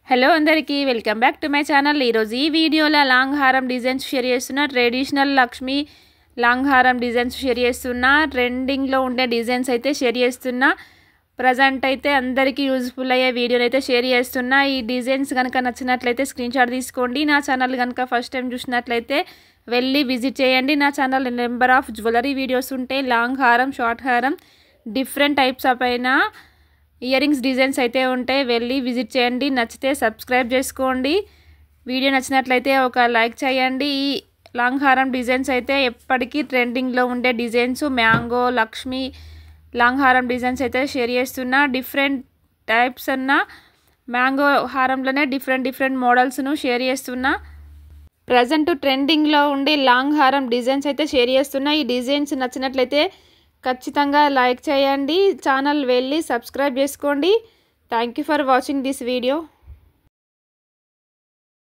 Hello అందరికీ welcome back to my channel. ఈరోజు ఈ వీడియోలో లాంగ్ హారం డిజైన్స్ షేర్ చేస్తున్నా. ట్రెడిషనల్ లక్ష్మీ లాంగ్ హారం డిజైన్స్ షేర్ చేస్తున్నా. ట్రెండింగ్లో ఉండే డిజైన్స్ అయితే షేర్ చేస్తున్నా. ప్రజెంట్ అయితే అందరికీ యూజ్ఫుల్ అయ్యే వీడియోని అయితే షేర్ చేస్తున్నా. ఈ డిజైన్స్ కనుక నచ్చినట్లయితే స్క్రీన్ షాట్ తీసుకోండి. నా ఛానల్ కనుక ఫస్ట్ టైం చూసినట్లయితే వెళ్ళి విజిట్ చేయండి. నా channel number of jewellery videos ఉంటాయి. లాంగ్ హారం, షార్ట్ హారం, డిఫరెంట్ టైప్స్ ఆఫ్ అయినా ఇయర్ రింగ్స్ డిజైన్స్ అయితే ఉంటాయి. వెళ్ళి విజిట్ చేయండి. నచ్చితే సబ్స్క్రైబ్ చేసుకోండి. వీడియో నచ్చినట్లయితే ఒక లైక్ చేయండి. ఈ లాంగ్ హారం డిజైన్స్ అయితే ఎప్పటికీ ట్రెండింగ్లో ఉండే డిజైన్స్. మ్యాంగో, లక్ష్మీ లాంగ్ హారం డిజైన్స్ అయితే షేర్ చేస్తున్నా. డిఫరెంట్ టైప్స్ అన్న మ్యాంగో హారంలోనే డిఫరెంట్ మోడల్స్ను షేర్ చేస్తున్నా. ప్రజెంట్ ట్రెండింగ్లో ఉండే లాంగ్ హారం డిజైన్స్ అయితే షేర్ చేస్తున్నా. ఈ డిజైన్స్ నచ్చినట్లయితే ఖచ్చితంగా లైక్ చేయండి. ఛానల్ వెళ్ళి సబ్స్క్రైబ్ చేసుకోండి. Thank you for watching this video.